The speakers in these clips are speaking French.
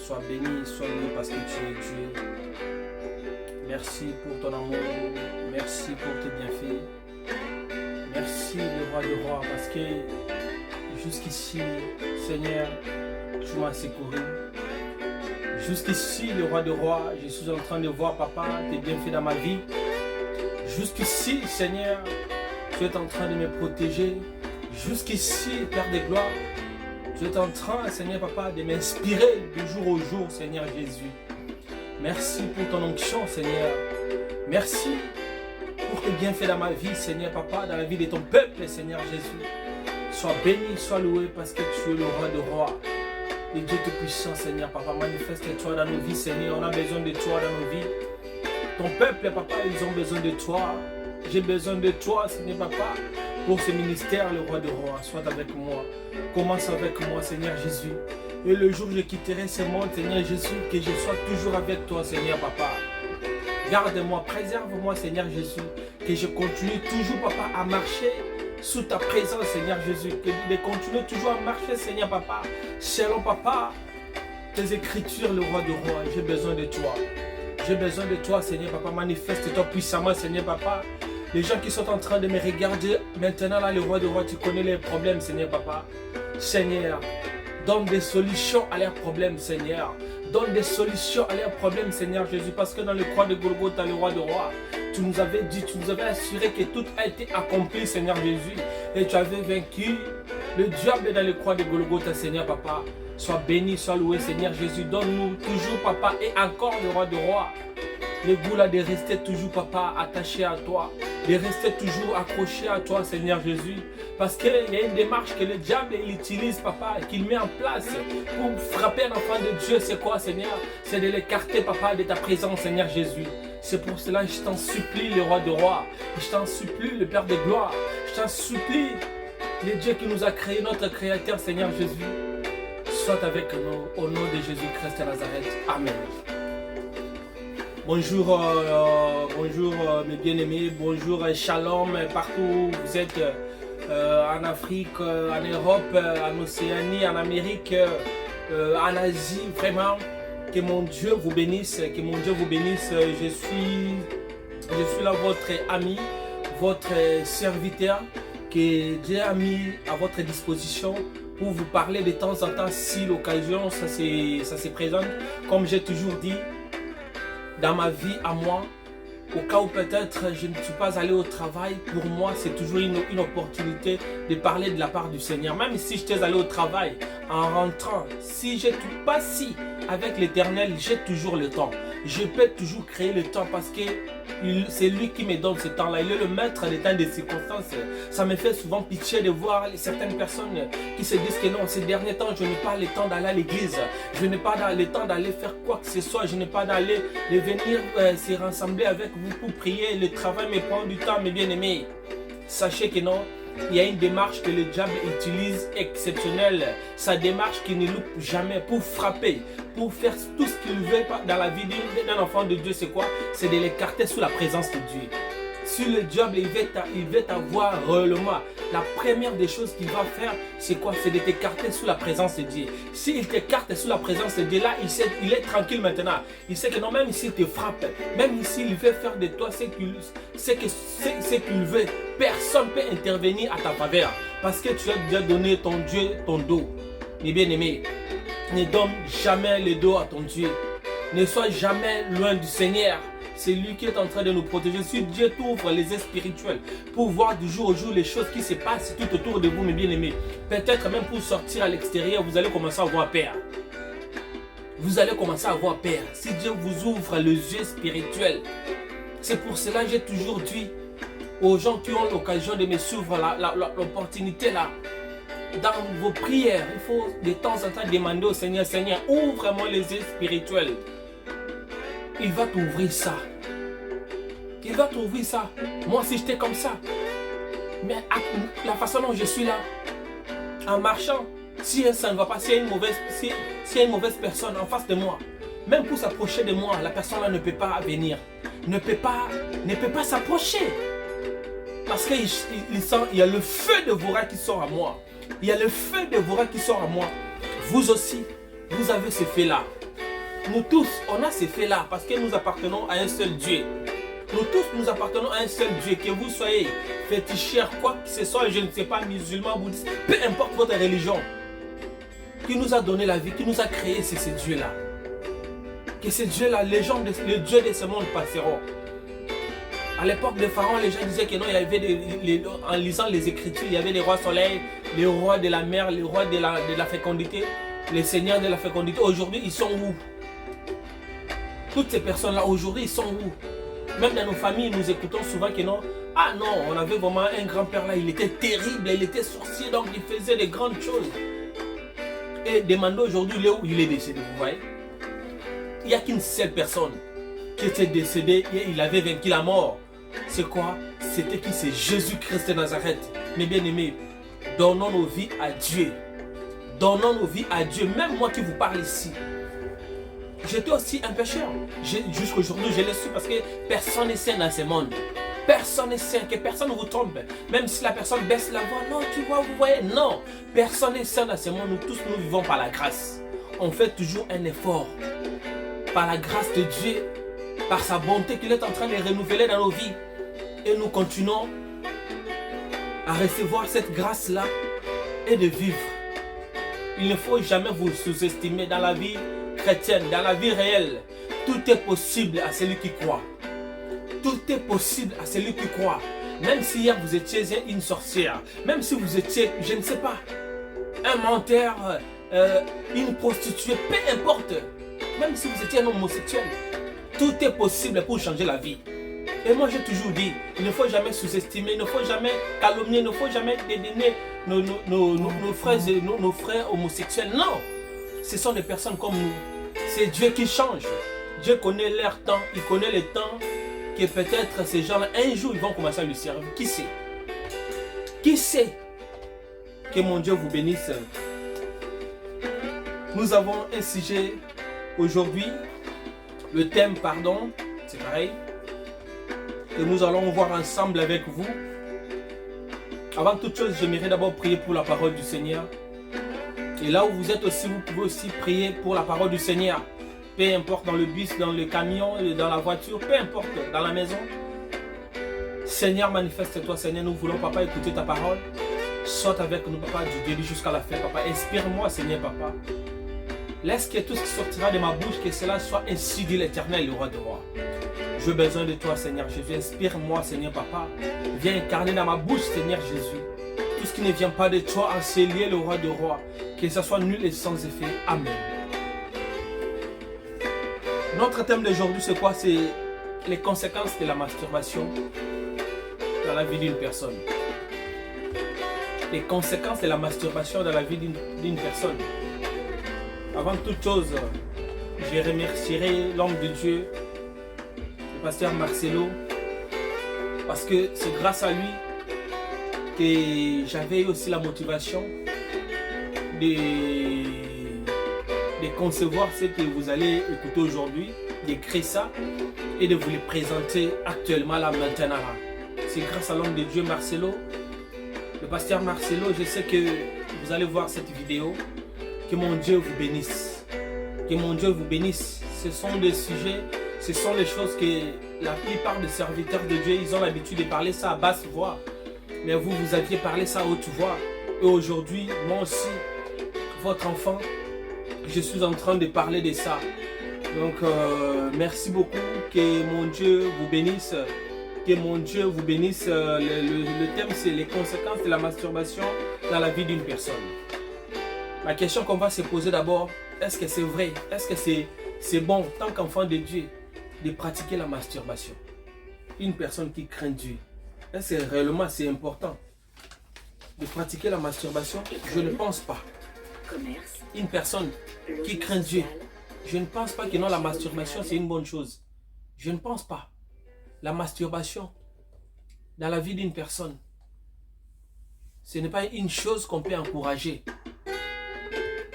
Sois béni, sois loué parce que tu es Dieu. Merci pour ton amour. Merci pour tes bienfaits. Merci le roi de rois parce que jusqu'ici, Seigneur, tu m'as secouru. Jusqu'ici, le roi de rois, je suis en train de voir, papa, tes bienfaits dans ma vie. Jusqu'ici, Seigneur, tu es en train de me protéger. Jusqu'ici, Père de gloire, tu es en train, Seigneur, papa, de m'inspirer de jour au jour, Seigneur Jésus. Merci pour ton onction, Seigneur. Merci pour tes bienfaits dans ma vie, Seigneur, papa, dans la vie de ton peuple, Seigneur Jésus. Sois béni, sois loué parce que tu es le roi de rois. Et Dieu Tout-Puissant, Seigneur, papa, manifeste-toi dans nos vies, Seigneur. On a besoin de toi dans nos vies. Ton peuple, papa, ils ont besoin de toi. J'ai besoin de toi, Seigneur, papa, pour ce ministère, le roi de rois. Sois avec moi. Commence avec moi, Seigneur Jésus. Et le jour où je quitterai ce monde, Seigneur Jésus, que je sois toujours avec toi, Seigneur, papa. Garde-moi, préserve-moi, Seigneur Jésus. Que je continue toujours, papa, à marcher sous ta présence, Seigneur Jésus. Que je continue toujours à marcher, Seigneur, papa. Selon, papa, tes écritures, le roi de rois. J'ai besoin de toi. J'ai besoin de toi, Seigneur, papa. Manifeste-toi puissamment, Seigneur, papa. Les gens qui sont en train de me regarder, maintenant, là, le roi de rois, tu connais les problèmes, Seigneur, papa. Seigneur, donne des solutions à leurs problèmes, Seigneur. Donne des solutions à leurs problèmes, Seigneur Jésus. Parce que dans le croix de Golgotha, le roi de rois, tu nous avais dit, tu nous avais assuré que tout a été accompli, Seigneur Jésus. Et tu avais vaincu le diable dans le croix de Golgotha, Seigneur, papa. Sois béni, sois loué, Seigneur Jésus. Donne-nous toujours, papa, et encore le roi de rois. Le goût là de rester toujours, papa, attaché à toi. De rester toujours accroché à toi, Seigneur Jésus. Parce qu'il y a une démarche que le diable il utilise, papa, qu'il met en place pour frapper un enfant de Dieu. C'est quoi, Seigneur? C'est de l'écarter, papa, de ta présence, Seigneur Jésus. C'est pour cela que je t'en supplie, le roi de rois. Je t'en supplie, le Père de gloire. Je t'en supplie, le Dieu qui nous a créé, notre Créateur, Seigneur Jésus. Sois avec nous, au nom de Jésus-Christ de Nazareth. Amen. Bonjour, bonjour mes bien-aimés, bonjour Shalom partout où vous êtes, en Afrique, en Europe, en Océanie, en Amérique, en Asie, vraiment, que mon Dieu vous bénisse, que mon Dieu vous bénisse. Je suis là votre ami, votre serviteur, que Dieu a mis à votre disposition pour vous parler de temps en temps si l'occasion ça se présente. Comme j'ai toujours dit, dans ma vie à moi, au cas où peut-être je ne suis pas allé au travail, pour moi c'est toujours une opportunité de parler de la part du Seigneur. Même si j'étais allé au travail, en rentrant, si je ne suis pas si avec l'Éternel, j'ai toujours le temps. Je peux toujours créer le temps parce que c'est lui qui me donne ce temps-là. Il est le maître des temps, des circonstances. Ça me fait souvent pitié de voir certaines personnes qui se disent que non, ces derniers temps, je n'ai pas le temps d'aller à l'église. Je n'ai pas le temps d'aller faire quoi que ce soit. Je n'ai pas d'aller venir se rassembler avec vous pour prier. Le travail me prend du temps, mes bien-aimés. Sachez que non. Il y a une démarche que le diable utilise exceptionnelle. Sa démarche qui ne loupe jamais pour frapper, pour faire tout ce qu'il veut dans la vie d'un enfant de Dieu. C'est quoi? C'est de l'écarter sous la présence de Dieu. Si le diable il veut t'avoir réellement, la première des choses qu'il va faire, c'est quoi? C'est de t'écarter sous la présence de Dieu. S'il t'écarte sous la présence de Dieu, là, il est tranquille maintenant. Il sait que non, même s'il te frappe, même s'il veut faire de toi ce qu'il veut, personne ne peut intervenir à ta faveur. Parce que tu as déjà donné ton Dieu, ton dos. Mes bien-aimés, ne donne jamais le dos à ton Dieu. Ne sois jamais loin du Seigneur. C'est lui qui est en train de nous protéger. Si Dieu t'ouvre les yeux spirituels pour voir du jour au jour les choses qui se passent tout autour de vous, mes bien-aimés, peut-être même pour sortir à l'extérieur, vous allez commencer à avoir peur. Vous allez commencer à avoir peur. Si Dieu vous ouvre les yeux spirituels, c'est pour cela que j'ai toujours dit aux gens qui ont l'occasion de me suivre l'opportunité là, dans vos prières, il faut de temps en temps demander au Seigneur, Seigneur, ouvre-moi les yeux spirituels. Il va t'ouvrir ça. Il va t'ouvrir ça. Moi, si j'étais comme ça, mais la façon dont je suis là, en marchant, si ça ne va pas, s'il y a une mauvaise personne en face de moi, même pour s'approcher de moi, la personne là ne peut pas venir, ne peut pas s'approcher. Parce qu'il y a le feu de Vora qui sort à moi. Il y a le feu de Vora qui sort à moi. Vous aussi, vous avez ce feu là. Nous tous, on a ces faits-là parce que nous appartenons à un seul Dieu. Nous tous, nous appartenons à un seul Dieu. Que vous soyez féticheurs, quoi que ce soit, je ne sais pas, musulmans, bouddhistes, peu importe votre religion, qui nous a donné la vie, qui nous a créé, c'est ce Dieu-là. Que ce Dieu-là, les dieux de ce monde passeront. À l'époque des pharaons, les gens disaient que non, il y avait en lisant les Écritures, il y avait les rois soleil, les rois de la mer, les rois de la fécondité, les seigneurs de la fécondité. Aujourd'hui, ils sont où? Toutes ces personnes-là, aujourd'hui, ils sont où? Même dans nos familles, nous écoutons souvent que non. Ah non, on avait vraiment un grand-père là, il était terrible, il était sorcier, donc il faisait de grandes choses. Et demandez aujourd'hui où il est décédé, vous voyez? Il n'y a qu'une seule personne qui était décédée et il avait vaincu la mort. C'est quoi? C'était qui? C'est Jésus-Christ de Nazareth. Mes bien-aimés, donnons nos vies à Dieu. Donnons nos vies à Dieu. Même moi qui vous parle ici, j'étais aussi un pécheur. Jusqu'aujourd'hui, je le suis parce que personne n'est saint dans ce monde. Personne n'est saint, que personne ne vous trompe. Même si la personne baisse la voix, non, tu vois, vous voyez, non. Personne n'est saint dans ce monde. Nous tous, nous vivons par la grâce. On fait toujours un effort. Par la grâce de Dieu, par sa bonté qu'il est en train de renouveler dans nos vies. Et nous continuons à recevoir cette grâce-là et de vivre. Il ne faut jamais vous sous-estimer dans la vie chrétienne, dans la vie réelle. Tout est possible à celui qui croit. Tout est possible à celui qui croit. Même si hier vous étiez une sorcière, même si vous étiez, je ne sais pas, un menteur, une prostituée, peu importe. Même si vous étiez un homosexuel, tout est possible pour changer la vie. Et moi j'ai toujours dit, il ne faut jamais sous-estimer, il ne faut jamais calomnier, il ne faut jamais dédaigner nos frères homosexuels. Non, ce sont des personnes comme nous. C'est Dieu qui change. Dieu connaît leur temps, il connaît le temps que peut-être ces gens-là, un jour, ils vont commencer à lui servir. Qui sait? Qui sait? Que mon Dieu vous bénisse. Nous avons un sujet aujourd'hui, le thème, pardon, c'est pareil, que nous allons voir ensemble avec vous. Avant toute chose, j'aimerais d'abord prier pour la parole du Seigneur. Et là où vous êtes aussi, vous pouvez aussi prier pour la parole du Seigneur. Peu importe dans le bus, dans le camion, dans la voiture, peu importe, dans la maison. Seigneur, manifeste-toi, Seigneur, nous voulons, Papa, écouter ta parole. Saute avec nous, Papa, du début jusqu'à la fin, Papa. Inspire-moi, Seigneur, Papa. Laisse que tout ce qui sortira de ma bouche, que cela soit ainsi dit l'Éternel, le roi de rois. J'ai besoin de toi, Seigneur Jésus. Inspire-moi, Seigneur, Papa. Viens incarner dans ma bouche, Seigneur Jésus. Tout ce qui ne vient pas de toi, enseigner le roi de rois. Que ce soit nul et sans effet. Amen. Notre thème d'aujourd'hui, c'est quoi? C'est les conséquences de la masturbation dans la vie d'une personne. Les conséquences de la masturbation dans la vie d'une personne. Avant toute chose, je remercierai l'homme de Dieu, le pasteur Marcelo, parce que c'est grâce à lui que j'avais aussi la motivation de concevoir ce que vous allez écouter aujourd'hui, d'écrire ça et de vous le présenter actuellement là, maintenant là. C'est grâce à l'homme de Dieu Marcelo, le pasteur Marcelo. Je sais que vous allez voir cette vidéo. Que mon Dieu vous bénisse. Que mon Dieu vous bénisse. Ce sont des sujets, ce sont les choses que la plupart des serviteurs de Dieu, ils ont l'habitude de parler ça à basse voix. Mais vous, vous aviez parlé ça à haute voix. Et aujourd'hui, moi aussi, votre enfant, je suis en train de parler de ça. Donc, merci beaucoup. Que mon Dieu vous bénisse. Que mon Dieu vous bénisse. Le thème, c'est les conséquences de la masturbation dans la vie d'une personne. La question qu'on va se poser d'abord, est-ce que c'est vrai? Est-ce que c'est bon, tant qu'enfant de Dieu, de pratiquer la masturbation? Une personne qui craint Dieu, est-ce que réellement c'est important de pratiquer la masturbation? Je ne pense pas. Une personne qui craint Dieu, je ne pense pas que non, la masturbation c'est une bonne chose. Je ne pense pas. La masturbation dans la vie d'une personne, ce n'est pas une chose qu'on peut encourager.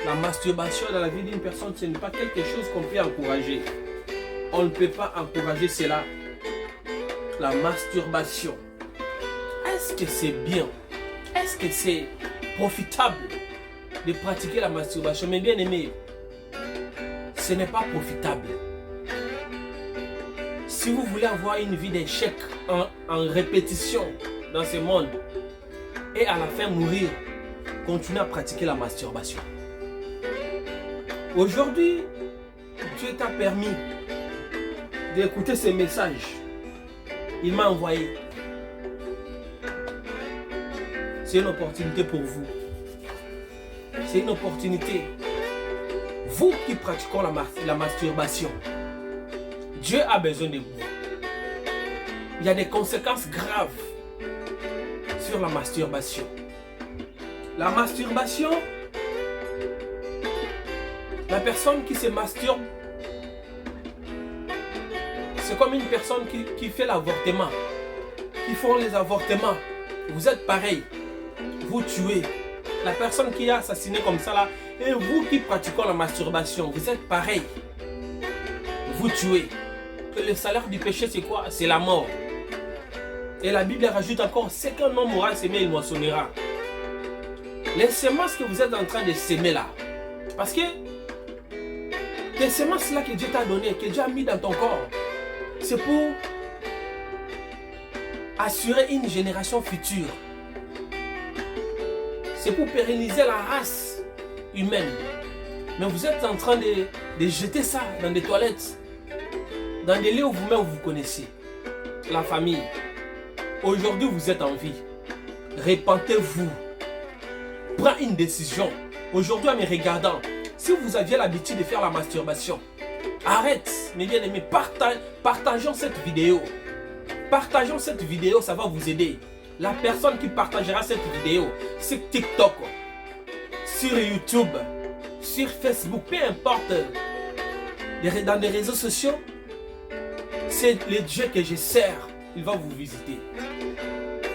La masturbation dans la vie d'une personne, ce n'est pas quelque chose qu'on peut encourager. On ne peut pas encourager cela. La masturbation. Est-ce que c'est bien? Est-ce que c'est profitable de pratiquer la masturbation? Mais bien aimé, ce n'est pas profitable. Si vous voulez avoir une vie d'échec en répétition dans ce monde et à la fin mourir, continuez à pratiquer la masturbation. Aujourd'hui, Dieu t'a permis d'écouter ces messages. Il m'a envoyé. C'est une opportunité pour vous. C'est une opportunité. Vous qui pratiquez la masturbation, Dieu a besoin de vous. Il y a des conséquences graves sur la masturbation. La masturbation, la personne qui se masturbe, c'est comme une personne qui fait l'avortement, qui font les avortements. Vous êtes pareil, vous tuez. La personne qui a assassiné comme ça là, et vous qui pratiquez la masturbation, vous êtes pareil, vous tuez. Et le salaire du péché c'est quoi? C'est la mort. Et la Bible rajoute encore, c'est qu'un homme aura semé, il moissonnera. Les semences que vous êtes en train de semer là, parce que les semences là que Dieu t'a donné, que Dieu a mis dans ton corps, c'est pour assurer une génération future. C'est pour pérenniser la race humaine. Mais vous êtes en train de jeter ça dans des toilettes, dans des lieux où vous-même vous connaissez. La famille. Aujourd'hui, vous êtes en vie. Répentez-vous. Prends une décision. Aujourd'hui, en me regardant, si vous aviez l'habitude de faire la masturbation, arrête, mes bien-aimés, partageons cette vidéo. Partageons cette vidéo, ça va vous aider. La personne qui partagera cette vidéo sur TikTok, sur YouTube, sur Facebook, peu importe, dans les réseaux sociaux, c'est le Dieu que je sers, il va vous visiter.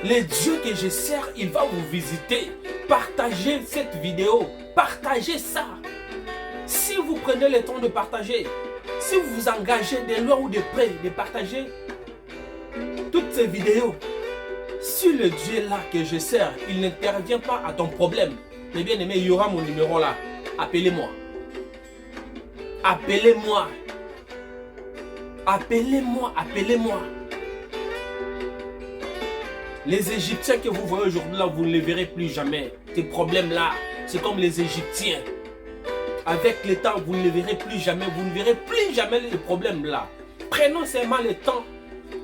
Le Dieu que je sers, il va vous visiter. Partagez cette vidéo, partagez ça. Si vous prenez le temps de partager, si vous vous engagez de loin ou de près de partager toutes ces vidéos, si le Dieu là que je sers, il n'intervient pas à ton problème, mais bien aimé, il y aura mon numéro là. Appelez-moi. Appelez-moi. Appelez-moi, appelez-moi. Les Égyptiens que vous voyez aujourd'hui là, vous ne les verrez plus jamais. Ces problèmes là, c'est comme les Égyptiens. Avec le temps, vous ne les verrez plus jamais. Vous ne verrez plus jamais les problèmes là. Prenons seulement le temps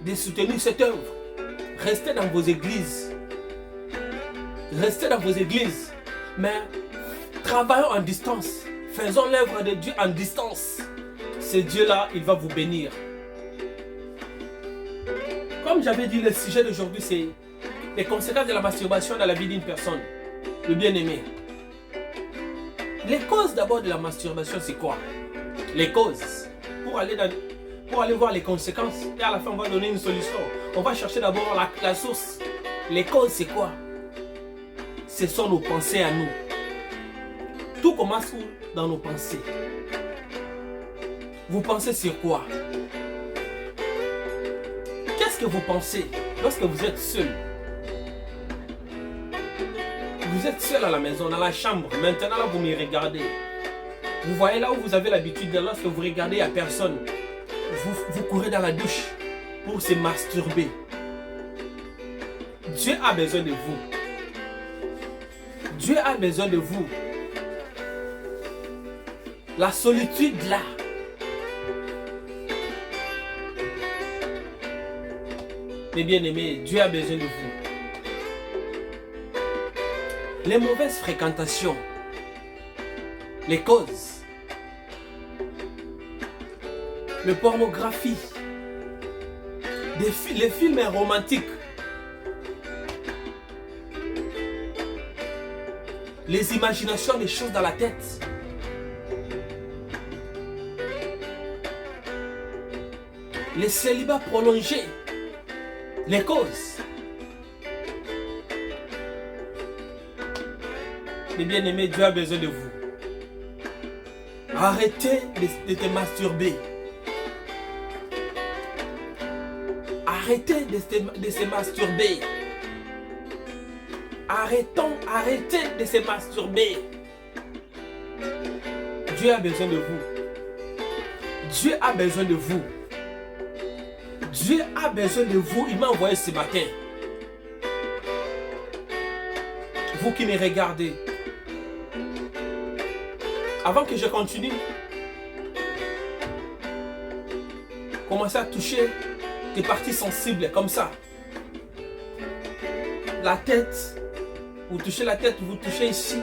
de soutenir cette œuvre. Restez dans vos églises. Restez dans vos églises. Mais travaillons en distance. Faisons l'œuvre de Dieu en distance. Ce Dieu-là, il va vous bénir. Comme j'avais dit, le sujet d'aujourd'hui, c'est les conséquences de la masturbation dans la vie d'une personne. Le bien-aimé. Les causes d'abord de la masturbation, c'est quoi? Les causes. Pour aller voir les conséquences. Et à la fin, on va donner une solution. On va chercher d'abord la source. Les causes, c'est quoi? Ce sont nos pensées à nous. Tout commence dans nos pensées. Vous pensez sur quoi? Qu'est-ce que vous pensez lorsque vous êtes seul? Vous êtes seul à la maison, dans la chambre. Maintenant, là, vous me regardez. Vous voyez là où vous avez l'habitude, lorsque vous regardez, il n'y a personne. Vous courez dans la douche pour se masturber. Dieu a besoin de vous. Dieu a besoin de vous. La solitude là. Mes bien-aimés, Dieu a besoin de vous. Les mauvaises fréquentations. Les causes. La pornographie. Les films romantiques. Les imaginations des choses dans la tête. Les célibats prolongés. Les causes. Mes bien-aimés, Dieu a besoin de vous. Arrêtez de te masturber. Arrêtez de se masturber. Arrêtez de se masturber. Dieu a besoin de vous. Dieu a besoin de vous. Dieu a besoin de vous. Il m'a envoyé ce matin. Vous qui me regardez. Avant que je continue, commencez à toucher des parties sensibles comme ça. La tête. Vous touchez la tête, vous touchez ici.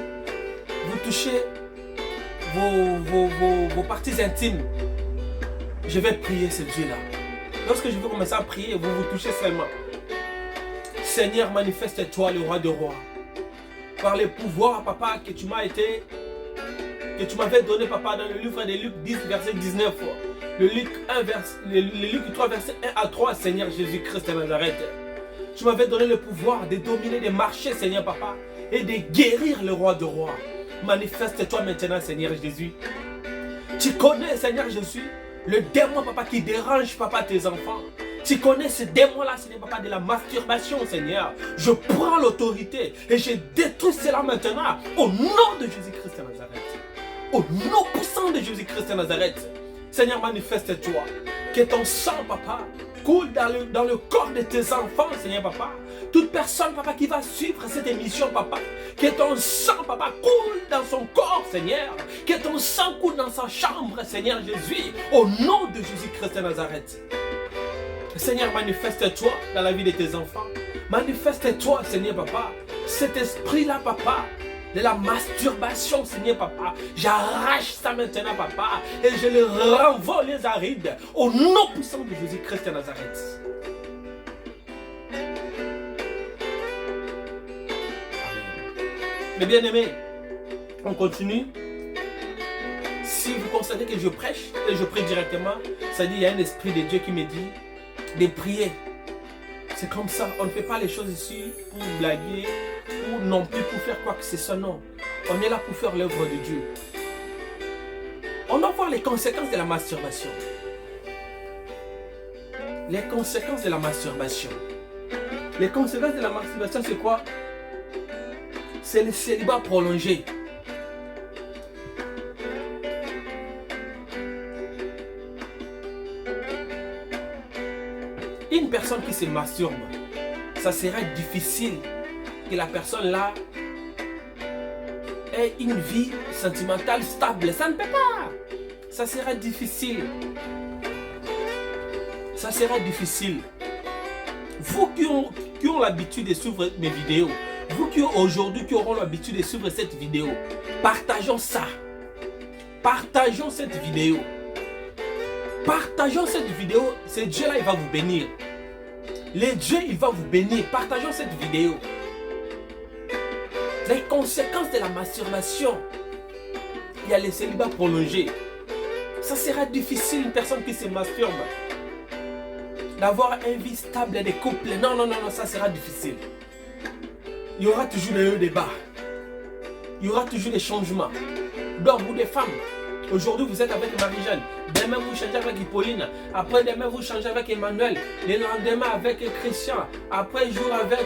Vous touchez vos parties intimes. Je vais prier ce Dieu-là. Lorsque je vais commencer à prier, vous vous touchez seulement. Seigneur, manifeste-toi, le roi de rois. Par le pouvoir, papa, que tu m'avais donné, papa, dans le livre de Luc 10, verset 19. Le Luc 3, verset 1 à 3, Seigneur Jésus-Christ de Nazareth. Tu m'avais donné le pouvoir de dominer, de marcher, Seigneur, papa, et de guérir le roi de rois. Manifeste-toi maintenant, Seigneur Jésus. Tu connais, Seigneur Jésus, le démon, papa, qui dérange, papa, tes enfants. Tu connais ce démon-là, Seigneur, papa, de la masturbation, Seigneur. Je prends l'autorité et je détruis cela maintenant au nom de Jésus-Christ de Nazareth. Au nom puissant de Jésus-Christ de Nazareth. Seigneur, manifeste-toi. Que ton sang, papa, coule dans le corps de tes enfants, Seigneur, papa. Toute personne, papa, qui va suivre cette émission, papa. Que ton sang, papa, coule dans son corps, Seigneur. Que ton sang coule dans sa chambre, Seigneur Jésus. Au nom de Jésus-Christ de Nazareth. Seigneur, manifeste-toi dans la vie de tes enfants. Manifeste-toi, Seigneur, papa. Cet esprit-là, papa, de la masturbation, Seigneur, papa. J'arrache ça maintenant, papa. Et je le renvoie les arides. Au nom puissant de Jésus-Christ de Nazareth. Mes bien-aimés, on continue. Si vous constatez que je prêche, et je prie directement, ça dit, il y a un esprit de Dieu qui me dit de prier. C'est comme ça. On ne fait pas les choses ici pour blaguer ou non plus pour faire quoi que ce soit. Non. On est là pour faire l'œuvre de Dieu. On doit voir les conséquences de la masturbation. Les conséquences de la masturbation. Les conséquences de la masturbation, c'est quoi? C'est le célibat prolongé. Une personne qui se masturbe, ça sera difficile que la personne là ait une vie sentimentale stable. Ça ne peut pas. Ça sera difficile. Ça sera difficile. Vous qui ont l'habitude de suivre mes vidéos, vous qui aujourd'hui qui auront l'habitude de suivre cette vidéo, partageons ça. Partageons cette vidéo. Partageons cette vidéo. Ce Dieu-là, il va vous bénir. Le Dieu, il va vous bénir. Partageons cette vidéo. Les conséquences de la masturbation. Il y a les célibats prolongés. Ça sera difficile, une personne qui se masturbe, d'avoir une vie stable de couple. Non, non, non, non, ça sera difficile. Il y aura toujours des hauts, des bas. Il y aura toujours des changements. Donc, vous des femmes, aujourd'hui vous êtes avec Marie-Jeanne. Demain vous changez avec Hippolyne. Après demain vous changez avec Emmanuel. Le lendemain avec Christian. Après jour avec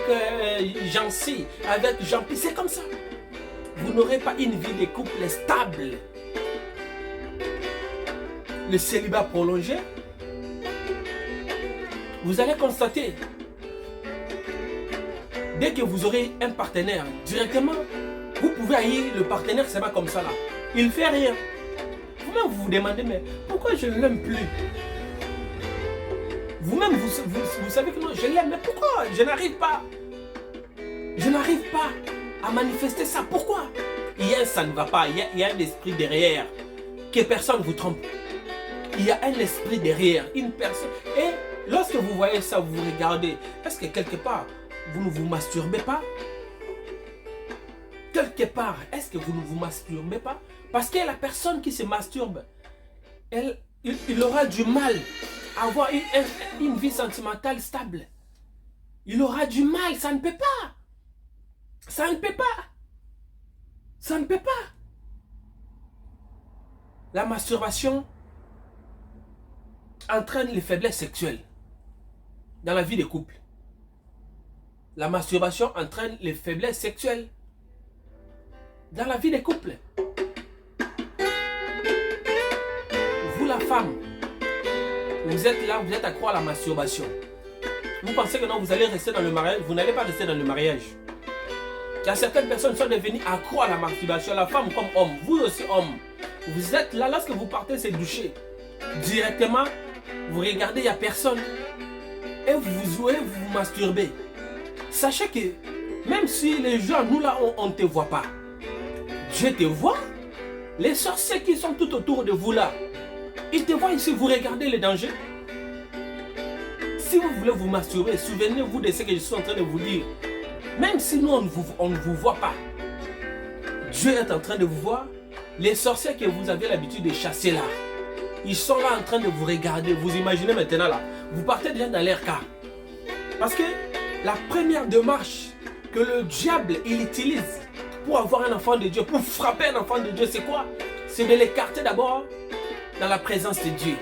Jancy. Avec Jean-Pierre. C'est comme ça. Vous n'aurez pas une vie de couple stable. Le célibat prolongé. Vous allez constater. Dès que vous aurez un partenaire, directement, vous pouvez haïr le partenaire, c'est pas comme ça là. Il ne fait rien. Vous-même, vous vous demandez, mais pourquoi je ne l'aime plus? Vous-même, vous savez que non, je l'aime, mais pourquoi je n'arrive pas? Je n'arrive pas à manifester ça. Pourquoi? Hier, ça ne va pas. Il y a un esprit derrière. Que personne ne vous trompe. Il y a un esprit derrière. Une personne. Et lorsque vous voyez ça, vous vous regardez. Est-ce que quelque part, vous ne vous masturbez pas? Quelque part, est-ce que vous ne vous masturbez pas? Parce que la personne qui se masturbe, il aura du mal à avoir une vie sentimentale stable. Il aura du mal, ça ne peut pas. Ça ne peut pas. Ça ne peut pas. La masturbation entraîne les faiblesses sexuelles dans la vie des couples. La masturbation entraîne les faiblesses sexuelles dans la vie des couples. Vous, la femme, Vous êtes là, vous êtes accro à la masturbation. Vous pensez que non, vous allez rester dans le mariage. Vous n'allez pas rester dans le mariage. Il y a certaines personnes qui sont devenues accro à la masturbation, la femme comme homme, vous aussi homme. Vous êtes là, lorsque vous partez se doucher, directement, vous regardez, il n'y a personne. Et vous jouez, vous vous masturbez. Sachez que même si les gens, nous là, on ne te voit pas, Dieu te voit. Les sorciers qui sont tout autour de vous là, ils te voient ici, vous regardez les dangers. Si vous voulez vous masturber, souvenez-vous de ce que je suis en train de vous dire. Même si nous, on ne vous voit pas, Dieu est en train de vous voir. Les sorciers que vous avez l'habitude de chasser là, ils sont là en train de vous regarder. Vous imaginez maintenant là, vous partez déjà dans leur cas. Parce que la première démarche que le diable il utilise pour avoir un enfant de Dieu, pour frapper un enfant de Dieu, c'est quoi? C'est de l'écarter d'abord dans la présence de Dieu.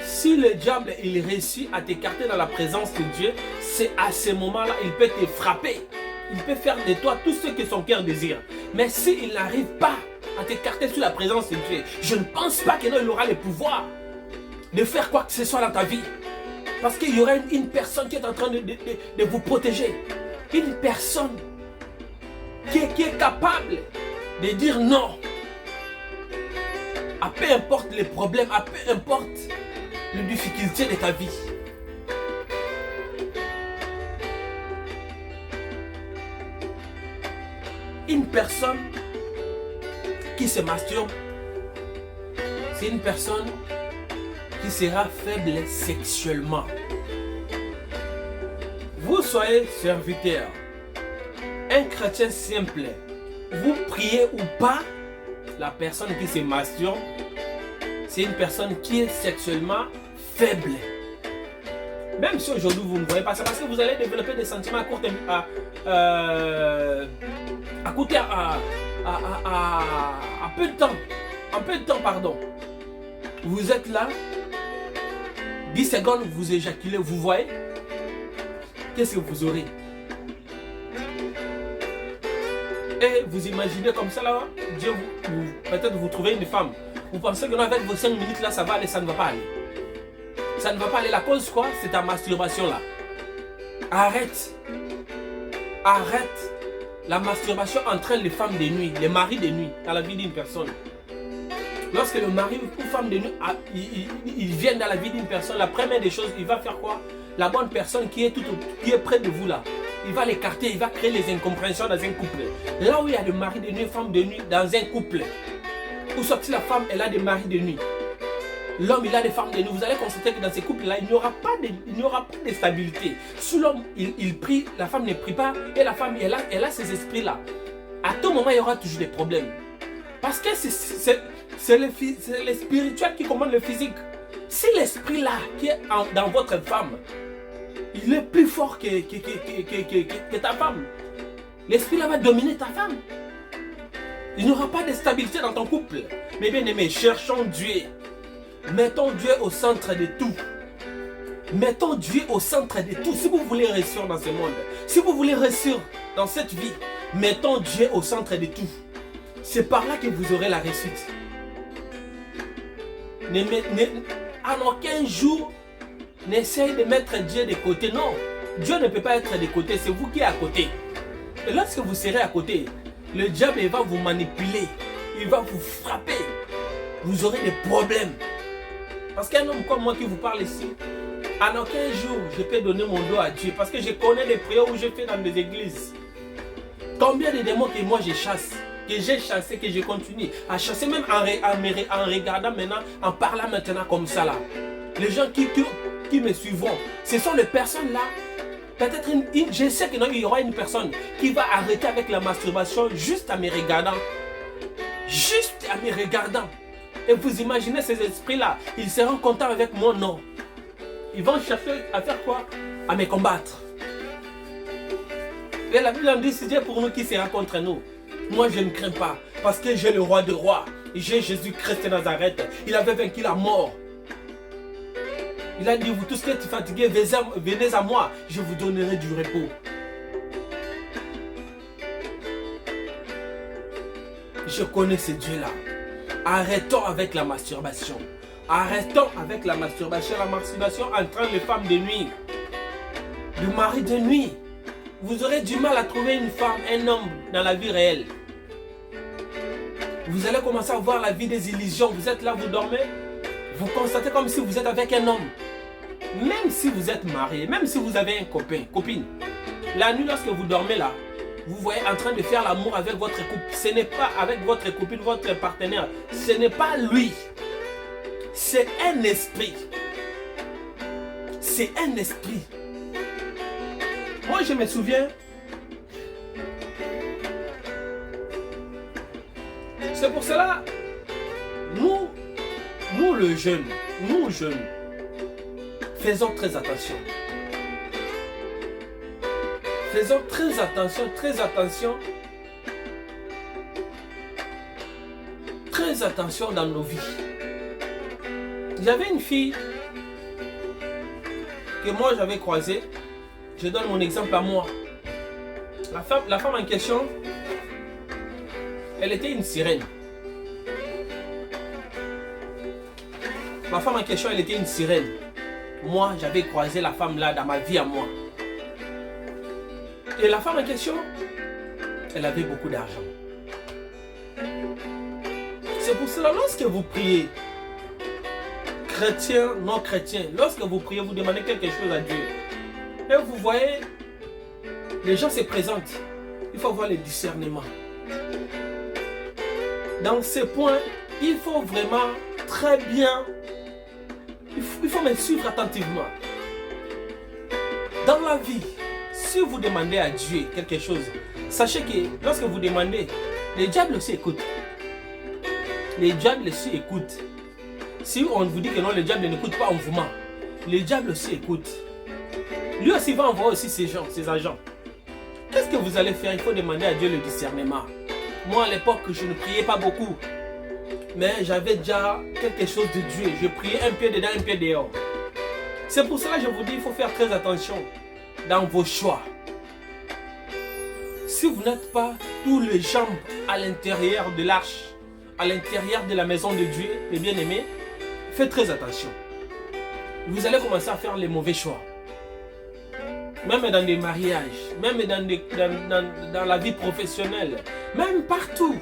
Si le diable il réussit à t'écarter dans la présence de Dieu, c'est à ce moment-là il peut te frapper. Il peut faire de toi tout ce que son cœur désire. Mais s'il n'arrive pas à t'écarter sur la présence de Dieu, je ne pense pas qu'il aura le pouvoir de faire quoi que ce soit dans ta vie. Parce qu'il y aura une personne qui est en train de vous protéger. Une personne qui est capable de dire non. À peu importe les problèmes, à peu importe les difficultés de ta vie. Une personne qui se masturbe, c'est une personne qui sera faible sexuellement. Vous soyez serviteur, un chrétien simple, vous priez ou pas, la personne qui se masturbe, c'est une personne qui est sexuellement faible. Même si aujourd'hui vous ne voyez pas ça, parce que vous allez développer des sentiments à court terme, à peu de temps. En peu de temps, pardon. Vous êtes là, 10 secondes, vous éjaculez, vous voyez. Qu'est-ce que vous aurez? Et vous imaginez comme ça là, Dieu peut-être vous trouvez une femme. Vous pensez que avec vos 5 minutes là, ça va aller, ça ne va pas aller. Ça ne va pas aller. La cause quoi? C'est ta masturbation là. Arrête. Arrête. La masturbation entraîne les femmes de nuit, les maris de nuit dans la vie d'une personne. Lorsque le mari ou femme de nuit, il vient dans la vie d'une personne, la première des choses, il va faire quoi? La bonne personne qui est près de vous là, il va l'écarter, il va créer les incompréhensions dans un couple. Là où il y a des maris de nuit, femmes de nuit dans un couple, où sorti la femme, elle a des maris de nuit. L'homme, il a des femmes de nuit. Vous allez constater que dans ces couples-là, il n'y aura pas de stabilité. Si l'homme, il prie, la femme ne prie pas, et la femme, elle a ces esprits-là. À tout moment, il y aura toujours des problèmes. Parce que c'est le spirituel qui commande le physique. Si l'esprit-là, qui est dans votre femme, il est plus fort que ta femme, l'esprit-là va dominer ta femme. Il n'y aura pas de stabilité dans ton couple. Mais bien aimé, cherchons Dieu. Mettons Dieu au centre de tout. Mettons Dieu au centre de tout. Si vous voulez réussir dans ce monde, si vous voulez réussir dans cette vie, mettons Dieu au centre de tout. C'est par là que vous aurez la réussite. En aucun jour, n'essayez de mettre Dieu de côté. Non, Dieu ne peut pas être de côté, c'est vous qui êtes à côté. Et lorsque vous serez à côté, le diable va vous manipuler, il va vous frapper. Vous aurez des problèmes. Parce qu'un homme comme moi qui vous parle ici, en aucun jour, je peux donner mon dos à Dieu. Parce que je connais les prières où je fais dans des églises. Combien de démons que moi je chasse, que j'ai chassé, que je continue à chasser, même en regardant maintenant, en parlant maintenant comme ça là. Les gens qui me suivront, ce sont les personnes là. Peut-être je sais qu'il y aura une personne qui va arrêter avec la masturbation juste en me regardant. Juste en me regardant. Et vous imaginez ces esprits-là, ils seront contents avec mon nom. Ils vont chercher à faire quoi? À me combattre. Et la Bible en dit, c'est Dieu pour nous qui sera contre nous. Moi, je ne crains pas, parce que j'ai le roi des rois. J'ai Jésus-Christ de Nazareth. Il avait vaincu la mort. Il a dit, vous tous qui êtes fatigués, venez à moi, je vous donnerai du repos. Je connais ce Dieu-là. Arrêtons avec la masturbation. Arrêtons avec la masturbation. La masturbation entraîne les femmes de nuit. Le mari de nuit. Vous aurez du mal à trouver une femme, un homme dans la vie réelle. Vous allez commencer à voir la vie des illusions. Vous êtes là, vous dormez. Vous constatez comme si vous êtes avec un homme. Même si vous êtes marié, même si vous avez un copain, copine. La nuit, lorsque vous dormez là, vous voyez en train de faire l'amour avec votre couple. Ce n'est pas avec votre copine, votre partenaire. Ce n'est pas lui. C'est un esprit. C'est un esprit. Moi, je me souviens. C'est pour cela, nous les jeunes, faisons très attention. Faisons très attention, très attention. Très attention dans nos vies. J'avais une fille que moi j'avais croisée. Je donne mon exemple à moi. La femme en question, elle était une sirène. Ma femme en question, elle était une sirène. Moi, j'avais croisé la femme là dans ma vie à moi. Et la femme en question, elle avait beaucoup d'argent. C'est pour cela, lorsque vous priez, chrétien, non chrétien, lorsque vous priez, vous demandez quelque chose à Dieu. Et vous voyez, les gens se présentent. Il faut avoir le discernement. Dans ces points, il faut vraiment très bien, il faut me suivre attentivement. Dans la vie, si vous demandez à Dieu quelque chose, sachez que lorsque vous demandez, les diables aussi écoutent. Les diables aussi écoutent. Si on vous dit que non, le diable n'écoute pas, on vous ment. Les diables aussi écoutent. Lui aussi va envoyer aussi ses agents. Qu'est-ce que vous allez faire? Il faut demander à Dieu le discernement. Moi, à l'époque, je ne priais pas beaucoup. Mais j'avais déjà quelque chose de Dieu. Je priais un pied dedans, un pied dehors. C'est pour cela que je vous dis, il faut faire très attention dans vos choix. Si vous n'êtes pas tous les jambes à l'intérieur de l'arche, à l'intérieur de la maison de Dieu, les bien-aimés, faites très attention. Vous allez commencer à faire les mauvais choix. Même dans des mariages, même dans la vie professionnelle, même partout.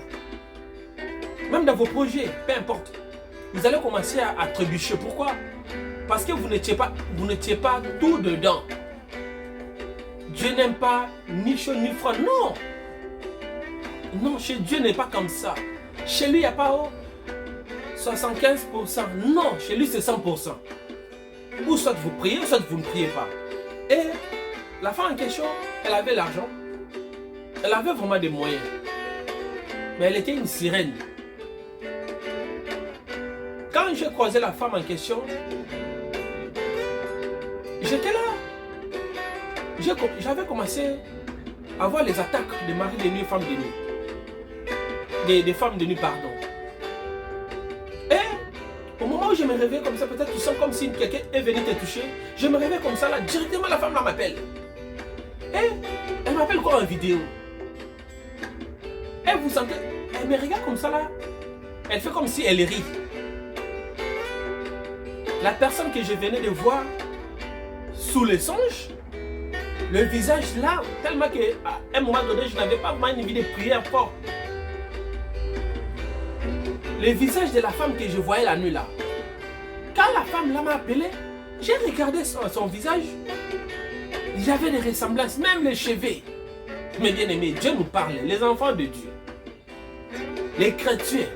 Même dans vos projets, peu importe. Vous allez commencer à trébucher. Pourquoi? Parce que vous n'étiez pas tout dedans. Dieu n'aime pas ni chaud ni froid. Non. Non, chez Dieu n'est pas comme ça. Chez lui, il n'y a pas 75%. Non, chez lui, c'est 100%. Ou soit vous priez, soit vous ne priez pas. Et la femme en question, elle avait l'argent. Elle avait vraiment des moyens. Mais elle était une sirène. Quand j'ai croisé la femme en question, j'étais là. J'avais commencé à voir les attaques de maris de nuit et femmes de nuit. Des femmes de nuit, pardon. Et au moment où je me réveille comme ça, peut-être tu sens comme si quelqu'un est venu te toucher. Je me réveille comme ça, là, directement la femme là m'appelle. Et elle m'appelle quoi en vidéo? Et vous sentez, elle me regarde comme ça là. Elle fait comme si elle rit. La personne que je venais de voir sous les songes, le visage là, tellement qu'à un moment donné, je n'avais pas vraiment envie de prier fort. Le visage de la femme que je voyais la nuit là. Quand la femme là m'a appelé, j'ai regardé son visage. Il y avait des ressemblances, même les cheveux. Mais bien aimé, Dieu nous parle, les enfants de Dieu, les chrétiens.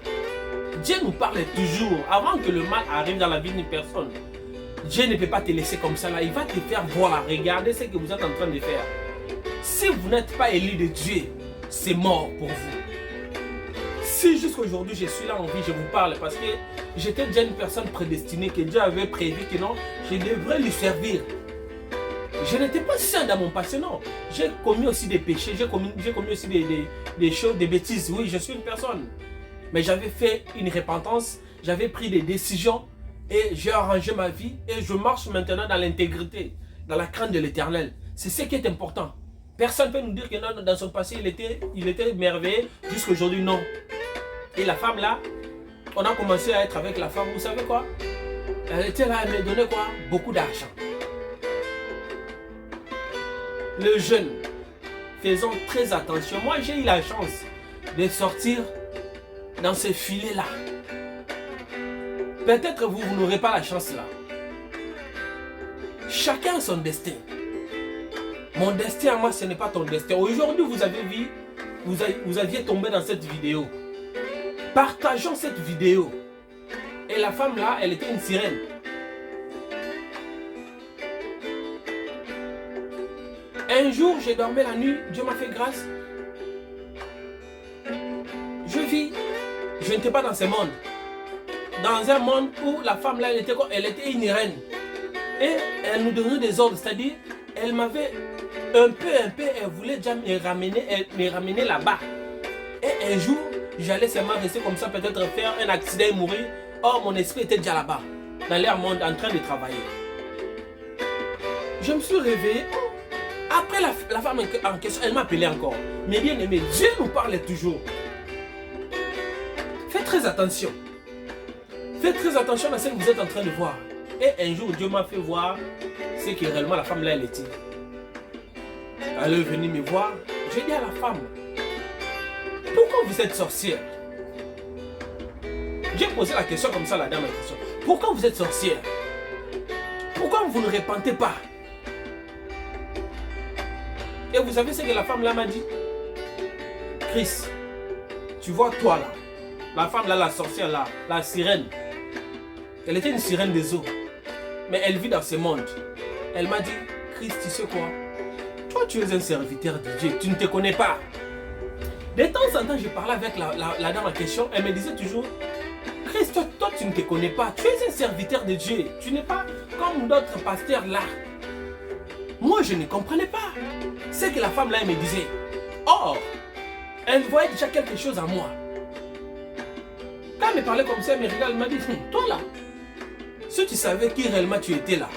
Dieu nous parle toujours. Avant que le mal arrive dans la vie d'une personne, Dieu ne peut pas te laisser comme ça là. Il va te faire voir, regarder ce que vous êtes en train de faire. Si vous n'êtes pas élu de Dieu, c'est mort pour vous. Si jusqu'à aujourd'hui je suis là en vie, je vous parle parce que j'étais déjà une personne prédestinée que Dieu avait prévu que non, je devrais lui servir. Je n'étais pas saint dans mon passé, non. J'ai commis aussi des péchés, j'ai commis aussi des choses, des bêtises. Oui, je suis une personne. Mais j'avais fait une repentance, j'avais pris des décisions et j'ai arrangé ma vie et je marche maintenant dans l'intégrité, dans la crainte de l'Éternel. C'est ce qui est important. Personne ne peut nous dire que non, dans son passé, il était merveilleux, jusqu'à aujourd'hui, non. Et la femme là, on a commencé à être avec la femme, vous savez quoi? Elle était là, elle me donnait quoi? Beaucoup d'argent. Le jeune, faisons très attention. Moi, j'ai eu la chance de sortir dans ce filet-là. Peut-être vous n'aurez pas la chance là. Chacun a son destin. Mon destin à moi, ce n'est pas ton destin. Aujourd'hui, vous avez vu, vous aviez tombé dans cette vidéo. Partageons cette vidéo. Et la femme là, elle était une sirène. Un jour, j'ai dormi la nuit, Dieu m'a fait grâce. Je vis, je n'étais pas dans ce monde. Dans un monde où la femme là, elle était une reine. Et elle nous donnait des ordres, c'est-à-dire, elle m'avait un peu, elle voulait déjà me ramener là-bas. Et un jour, j'allais seulement rester comme ça, peut-être faire un accident et mourir. Or, mon esprit était déjà là-bas, dans leur monde, en train de travailler. Je me suis réveillé. Après, la femme en question, elle m'a appelé encore. Mais bien aimé, Dieu nous parle toujours. Faites très attention. Faites très attention à ce que vous êtes en train de voir. Et un jour, Dieu m'a fait voir ce que réellement la femme là, elle était. Elle est venue me voir. J'ai dit à la femme, pourquoi vous êtes sorcière? J'ai posé la question comme ça à la dame en question. Pourquoi vous êtes sorcière? Pourquoi vous ne repentez pas? Et vous savez ce que la femme là m'a dit? Chris, tu vois toi là, la femme là, la sorcière là, la sirène. Elle était une sirène des eaux. Mais elle vit dans ce monde. Elle m'a dit, Chris, tu sais quoi? Toi, tu es un serviteur de Dieu. Tu ne te connais pas. De temps en temps, je parlais avec la dame en question. Elle me disait toujours, Chris, toi, tu ne te connais pas. Tu es un serviteur de Dieu. Tu n'es pas comme d'autres pasteurs là. Moi, je ne comprenais pas. C'est que la femme là, elle me disait. Or, elle voyait déjà quelque chose en moi. Quand elle me parlait comme ça, elle me regarde, elle m'a dit, toi là, si tu savais qui réellement tu étais là.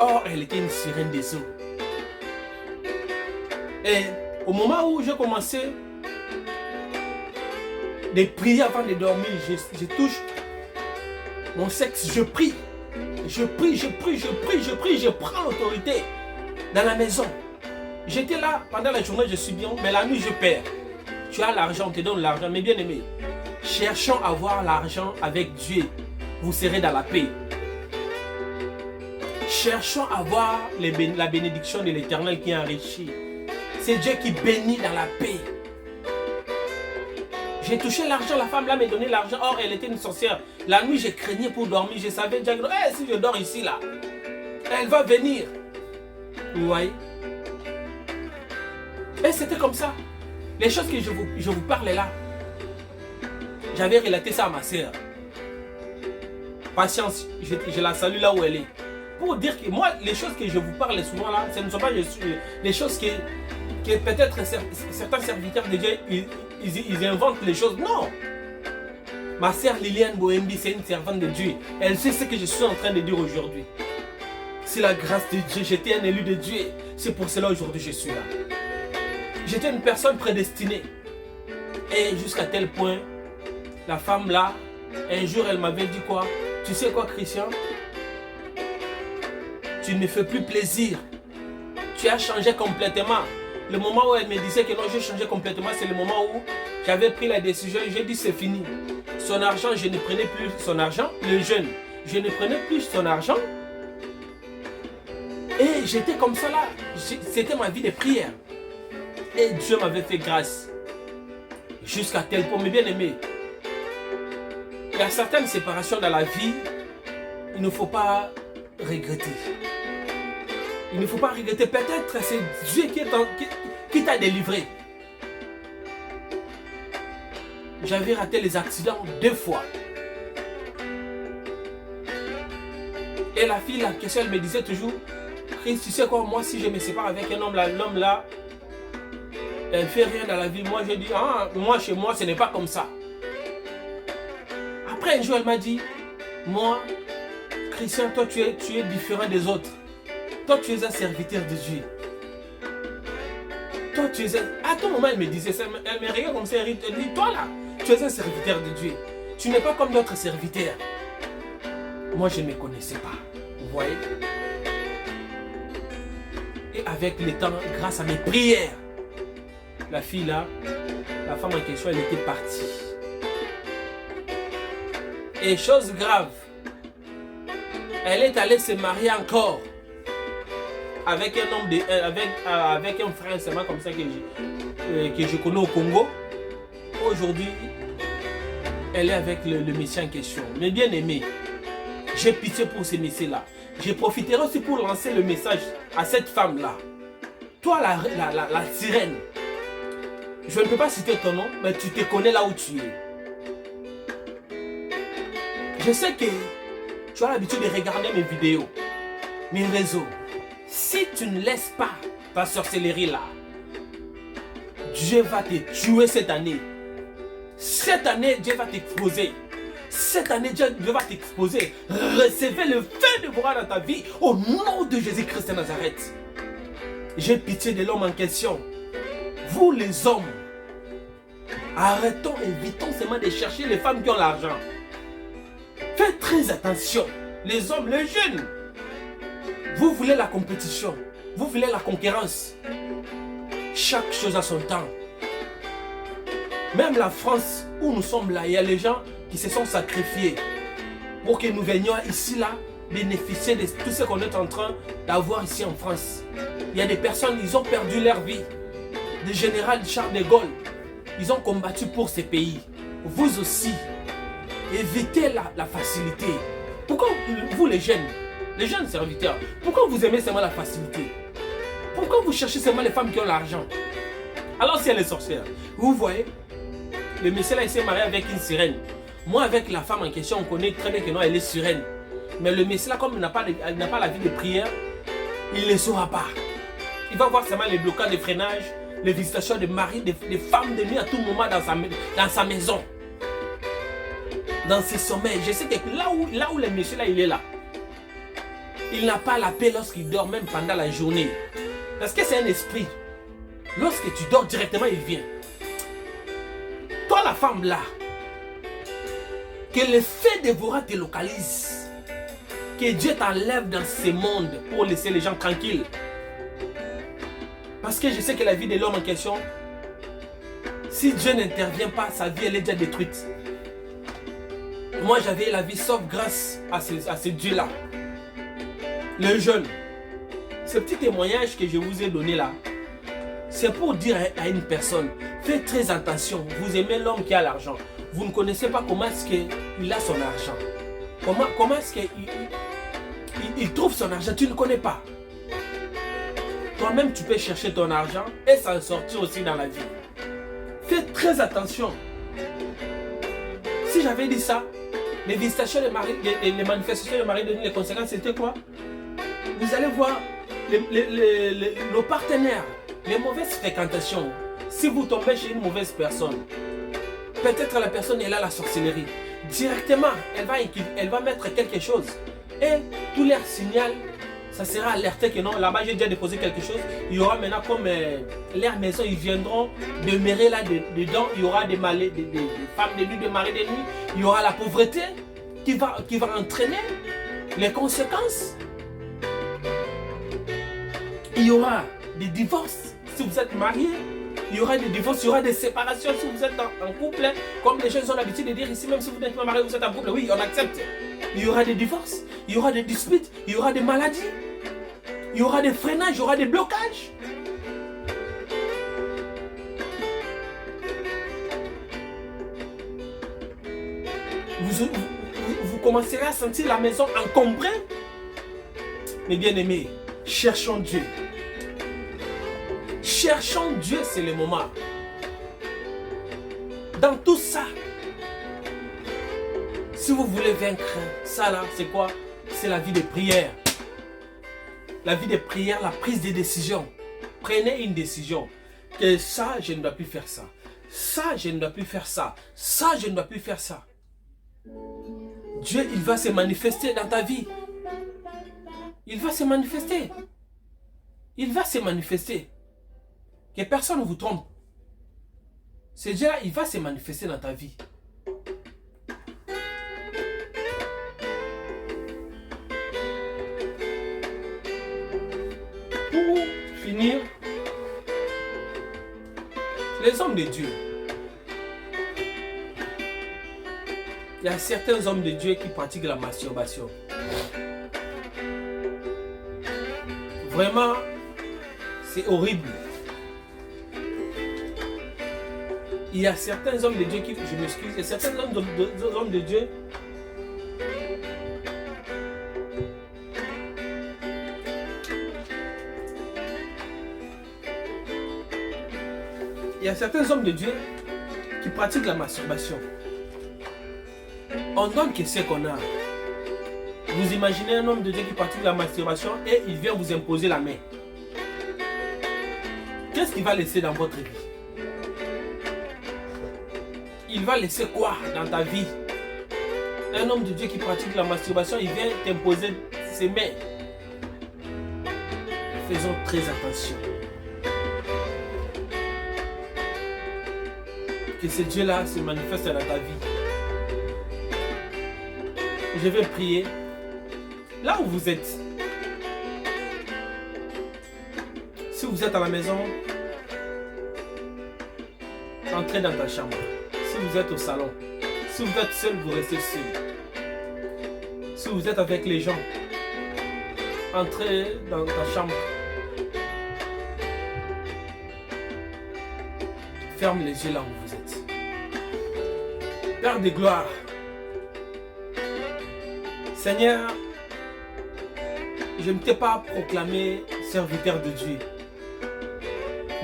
Or, elle était une sirène des eaux. Et au moment où j'ai commencé de prier avant de dormir, je touche mon sexe, je prie. Je prie, je prie, je prie, je prie, je prends l'autorité dans la maison. J'étais là, pendant la journée, je suis bien, mais la nuit, je perds. Tu as l'argent, on te donne l'argent, mais bien aimé, cherchons à avoir l'argent avec Dieu. Vous serez dans la paix. Cherchons à avoir la bénédiction de l'Éternel qui enrichit. C'est Dieu qui bénit dans la paix. J'ai touché l'argent, la femme là m'a donné l'argent. Or, elle était une sorcière. La nuit, j'ai craignais pour dormir. Je savais déjà que si je dors ici, là, elle va venir. Vous voyez? Et c'était comme ça. Les choses que je vous parlais là, j'avais relaté ça à ma sœur. Patience, je la salue là où elle est. Pour dire que moi, les choses que je vous parle souvent là, ce ne sont pas les choses que peut-être certains serviteurs de Dieu, ils inventent les choses. Non. Ma sœur Liliane Boembi, c'est une servante de Dieu. Elle sait ce que je suis en train de dire aujourd'hui. C'est la grâce de Dieu. J'étais un élu de Dieu. C'est pour cela aujourd'hui je suis là. J'étais une personne prédestinée. Et jusqu'à tel point, la femme là, un jour elle m'avait dit quoi? Tu sais quoi, Christian? Tu ne me fais plus plaisir. Tu as changé complètement. Le moment où elle me disait que non, j'ai changé complètement, c'est le moment où j'avais pris la décision. J'ai dit c'est fini. Son argent, je ne prenais plus son argent. Le jeune, je ne prenais plus son argent. Et j'étais comme ça là. C'était ma vie de prière. Et Dieu m'avait fait grâce. Jusqu'à tel point, mes bien-aimés. Il y a certaines séparations dans la vie. Il ne faut pas regretter. Il ne faut pas regretter. Peut-être c'est Dieu qui t'a délivré. J'avais raté les accidents 2 fois. Et la fille, la question, elle me disait toujours, Chris, tu sais quoi, moi si je me sépare avec un homme là, l'homme là, elle ne fait rien dans la vie. Moi je dis, ah, moi chez moi ce n'est pas comme ça. Après un jour elle m'a dit, moi, Christian, toi tu es différent des autres. Toi tu es un serviteur de Dieu. Toi, tu es un... À tout moment, elle me disait ça. Elle me regarde comme ça. Elle dit, toi là, tu es un serviteur de Dieu. Tu n'es pas comme d'autres serviteurs. Moi, je ne me connaissais pas. Vous voyez? Et avec le temps, grâce à mes prières, la fille là, la femme en question, elle était partie. Et chose grave, elle est allée se marier encore avec un homme avec un frère seulement comme ça que je connais au Congo. Aujourd'hui, elle est avec le Messie en question. Mais bien aimé, j'ai pitié pour ce Messie-là. Je profiterai aussi pour lancer le message à cette femme-là. Toi, la sirène, je ne peux pas citer ton nom, mais tu te connais là où tu es. Je sais que tu as l'habitude de regarder mes vidéos, mes réseaux. Si tu ne laisses pas ta sorcellerie là, Dieu va te tuer cette année. Cette année, Dieu va t'exposer. Cette année, Dieu va t'exposer. Recevez le feu de voir dans ta vie au nom de Jésus-Christ de Nazareth. J'ai pitié de l'homme en question. Vous les hommes, arrêtons, évitons seulement de chercher les femmes qui ont l'argent. Faites très attention. Les hommes, les jeunes, vous voulez la compétition, vous voulez la concurrence. Chaque chose a son temps. Même la France où nous sommes là, il y a les gens qui se sont sacrifiés pour que nous venions ici là bénéficier de tout ce qu'on est en train d'avoir ici en France. Il y a des personnes, ils ont perdu leur vie. Le général Charles de Gaulle, ils ont combattu pour ces pays. Vous aussi, évitez la facilité. Pourquoi vous les jeunes serviteurs, pourquoi vous aimez seulement la facilité? Pourquoi vous cherchez seulement les femmes qui ont l'argent? Alors si elle est sorcière, vous voyez, le monsieur là il s'est marié avec une sirène. Moi avec la femme en question, on connaît très bien que non, elle est sirène. Mais le monsieur là, comme il n'a pas la vie de prière, il ne le saura pas. Il va voir seulement les blocages de freinage, les visitations de mari, des femmes de nuit à tout moment dans sa maison. Dans ses sommeils. Je sais que là où le monsieur là, il est là, il n'a pas la paix lorsqu'il dort, même pendant la journée. Parce que c'est un esprit. Lorsque tu dors directement, il vient. Toi, la femme là, que le fait de voir te localise. Que Dieu t'enlève dans ce monde pour laisser les gens tranquilles. Parce que je sais que la vie de l'homme en question, si Dieu n'intervient pas, sa vie elle est déjà détruite. Moi j'avais la vie sauf grâce à ce Dieu-là. Le jeune, ce petit témoignage que je vous ai donné là, c'est pour dire à une personne, faites très attention, vous aimez l'homme qui a l'argent. Vous ne connaissez pas comment est-ce qu'il a son argent. Comment est-ce qu'il trouve son argent, tu ne connais pas. Toi-même tu peux chercher ton argent et s'en sortir aussi dans la vie. Faites très attention. Si j'avais dit ça, les visitations de Marie, les manifestations de Marie-Denis, les conséquences c'était quoi? Vous allez voir nos partenaires, les mauvaises fréquentations. Si vous tombez chez une mauvaise personne, peut-être la personne elle a la sorcellerie. Directement, elle va mettre quelque chose. Et tout leur signal, ça sera alerté que non, là-bas j'ai déjà déposé quelque chose. Il y aura maintenant comme leur maison, ils viendront demeurer là dedans. Il y aura des femmes de nuit, des maris de nuit. Il y aura la pauvreté qui va entraîner les conséquences. Il y aura des divorces si vous êtes mariés. Il y aura des divorces, il y aura des séparations si vous êtes en couple. Comme les gens ont l'habitude de dire ici, même si vous n'êtes pas marié, vous êtes en couple, oui, on accepte. Il y aura des divorces, il y aura des disputes, il y aura des maladies, il y aura des freinages, il y aura des blocages. Vous commencerez à sentir la maison encombrée. Mais bien aimés, cherchons Dieu. Cherchons Dieu, c'est le moment. Dans tout ça, si vous voulez vaincre ça là, c'est quoi? C'est la vie de prière. La vie de prière, la prise de décision. Prenez une décision. Que ça, je ne dois plus faire ça. Ça, je ne dois plus faire ça. Ça, je ne dois plus faire ça. Dieu, il va se manifester dans ta vie. Il va se manifester. Il va se manifester. Que personne ne vous trompe. Ce Dieu-là, il va se manifester dans ta vie. Pour finir, les hommes de Dieu. Il y a certains hommes de Dieu qui pratiquent la masturbation. Vraiment, c'est horrible. Il y a certains hommes de Dieu qui, je m'excuse, il y a certains hommes de Dieu qui pratiquent la masturbation. On donne que ce qu'on a. Vous imaginez un homme de Dieu qui pratique la masturbation et il vient vous imposer la main. Qu'est-ce qu'il va laisser dans votre vie? Il va laisser quoi dans ta vie? Un homme de Dieu qui pratique la masturbation, il vient t'imposer ses mains. Faisons très attention. Que ce Dieu-là se manifeste dans ta vie. Je vais prier. Là où vous êtes. Si vous êtes à la maison, entrez dans ta chambre. Si vous êtes au salon, si vous êtes seul, vous restez seul. Si vous êtes avec les gens, entrez dans ta chambre. Ferme les yeux là où vous êtes. Père de gloire, Seigneur, je ne t'ai pas proclamé serviteur de Dieu,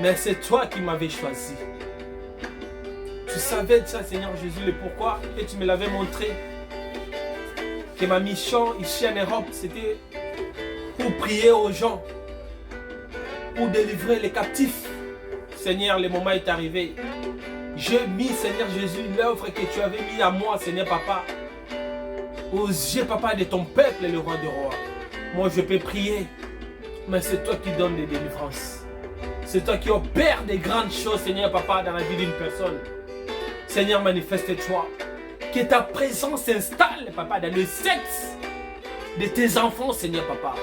mais c'est toi qui m'avais choisi. Tu savais de ça, Seigneur Jésus, le pourquoi, et tu me l'avais montré. Que ma mission ici en Europe, c'était pour prier aux gens, pour délivrer les captifs. Seigneur, le moment est arrivé. J'ai mis, Seigneur Jésus, l'œuvre que tu avais mis à moi, Seigneur Papa, aux yeux, Papa, de ton peuple, le roi des rois. Moi, je peux prier, mais c'est toi qui donnes des délivrances. C'est toi qui opères des grandes choses, Seigneur Papa, dans la vie d'une personne. Seigneur, manifeste-toi. Que ta présence s'installe, Papa, dans le sexe de tes enfants, Seigneur Papa.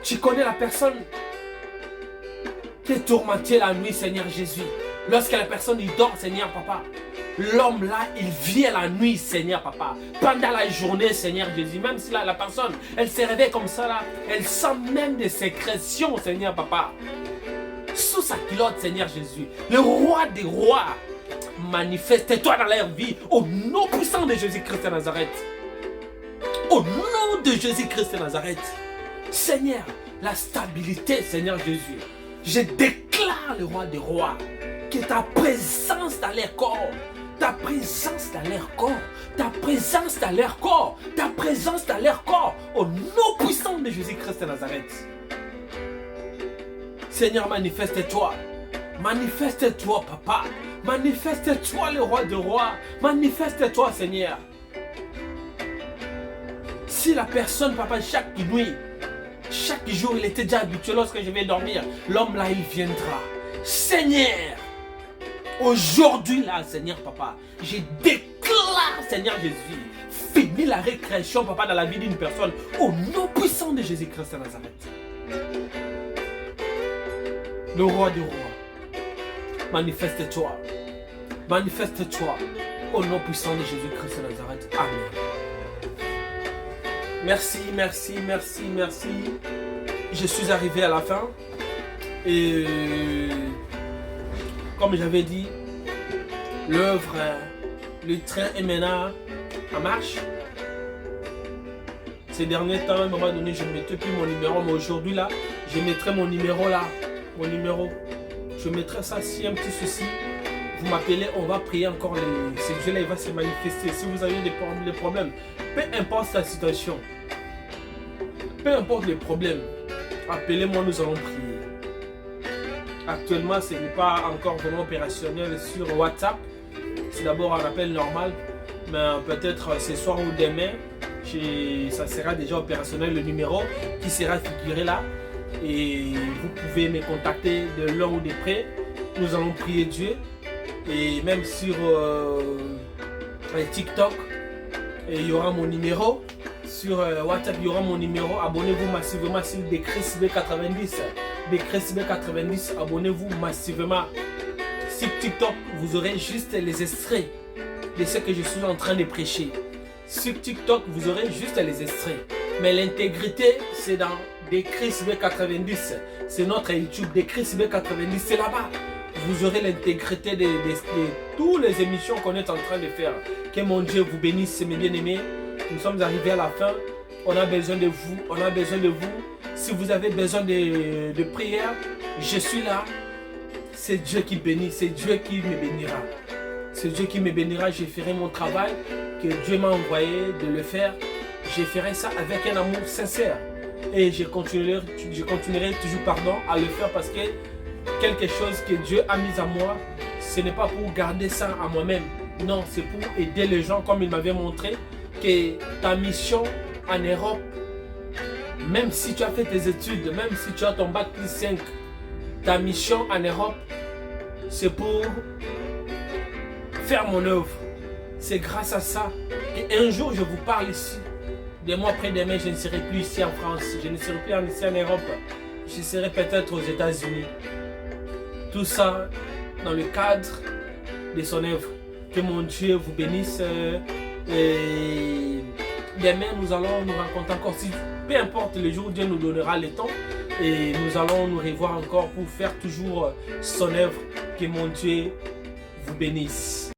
Tu connais la personne qui est tourmentée la nuit, Seigneur Jésus. Lorsque la personne y dort, Seigneur Papa, l'homme là, il vient la nuit, Seigneur Papa. Pendant la journée, Seigneur Jésus, même si la personne, elle se réveille comme ça là, elle sent même des sécrétions, Seigneur Papa. Sous sa culotte, Seigneur Jésus, le roi des rois, manifeste-toi dans leur vie au nom puissant de Jésus-Christ de Nazareth. Au nom de Jésus-Christ de Nazareth. Seigneur, la stabilité, Seigneur Jésus. Je déclare le roi des rois que ta présence dans leur corps, ta présence dans leur corps, ta présence dans leur corps, ta présence dans leur corps, au nom puissant de Jésus-Christ de Nazareth. Seigneur, manifeste-toi. Manifeste-toi, Papa. Manifeste-toi, le roi des rois. Manifeste-toi, Seigneur. Si la personne, Papa, chaque nuit, chaque jour, il était déjà habitué lorsque je vais dormir, l'homme là, il viendra. Seigneur, aujourd'hui là, Seigneur, Papa, je déclare, Seigneur Jésus, finis la récréation, Papa, dans la vie d'une personne, au nom puissant de Jésus-Christ de Nazareth. Le roi des rois, manifeste-toi. Manifeste-toi au nom puissant de Jésus-Christ de Nazareth. Amen. Merci, merci, merci, merci. Je suis arrivé à la fin. Et comme j'avais dit, l'œuvre, le train est maintenant en marche. Ces derniers temps, à un moment donné, je ne mettais plus mon numéro. Mais aujourd'hui, là, je mettrai mon numéro là. Mon numéro. Je mettrai ça si un petit souci. Vous m'appelez, on va prier encore. Ce Dieu-là, il va se manifester. Si vous avez des problèmes, peu importe la situation, peu importe les problèmes, appelez-moi, nous allons prier. Actuellement, ce n'est pas encore vraiment opérationnel sur WhatsApp. C'est d'abord un appel normal. Mais peut-être ce soir ou demain, ça sera déjà opérationnel, le numéro qui sera figuré là. Et vous pouvez me contacter de loin ou de près. nous allons prier Dieu. Et même sur TikTok, il y aura mon numéro. Sur WhatsApp, il y aura mon numéro. Abonnez-vous massivement sur Chris B90. Chris B90, abonnez-vous massivement. Sur TikTok, vous aurez juste les extraits de ce que je suis en train de prêcher. Sur TikTok, vous aurez juste les extraits. Mais l'intégrité, c'est dans Chris B90. C'est notre YouTube, Chris B90. C'est là-bas. Vous aurez l'intégrité de toutes les émissions qu'on est en train de faire. Que mon Dieu vous bénisse, mes bien-aimés. Nous sommes arrivés à la fin. On a besoin de vous. On a besoin de vous. Si vous avez besoin de prière, je suis là. C'est Dieu qui bénit. C'est Dieu qui me bénira. C'est Dieu qui me bénira. Je ferai mon travail que Dieu m'a envoyé de le faire. Je ferai ça avec un amour sincère. Et je continuerai toujours à le faire parce que quelque chose que Dieu a mis à moi, ce n'est pas pour garder ça à moi-même. Non, c'est pour aider les gens comme il m'avait montré que ta mission en Europe, même si tu as fait tes études, même si tu as ton bac plus 5, ta mission en Europe, c'est pour faire mon œuvre. C'est grâce à ça. Et un jour, je vous parle ici. Des mois après-demain, je ne serai plus ici en France. Je ne serai plus ici en Europe. Je serai peut-être aux États-Unis. Tout ça dans le cadre de son œuvre. Que mon Dieu vous bénisse. Et demain, nous allons nous rencontrer encore. Peu importe le jour où Dieu nous donnera le temps. Et nous allons nous revoir encore pour faire toujours son œuvre. Que mon Dieu vous bénisse.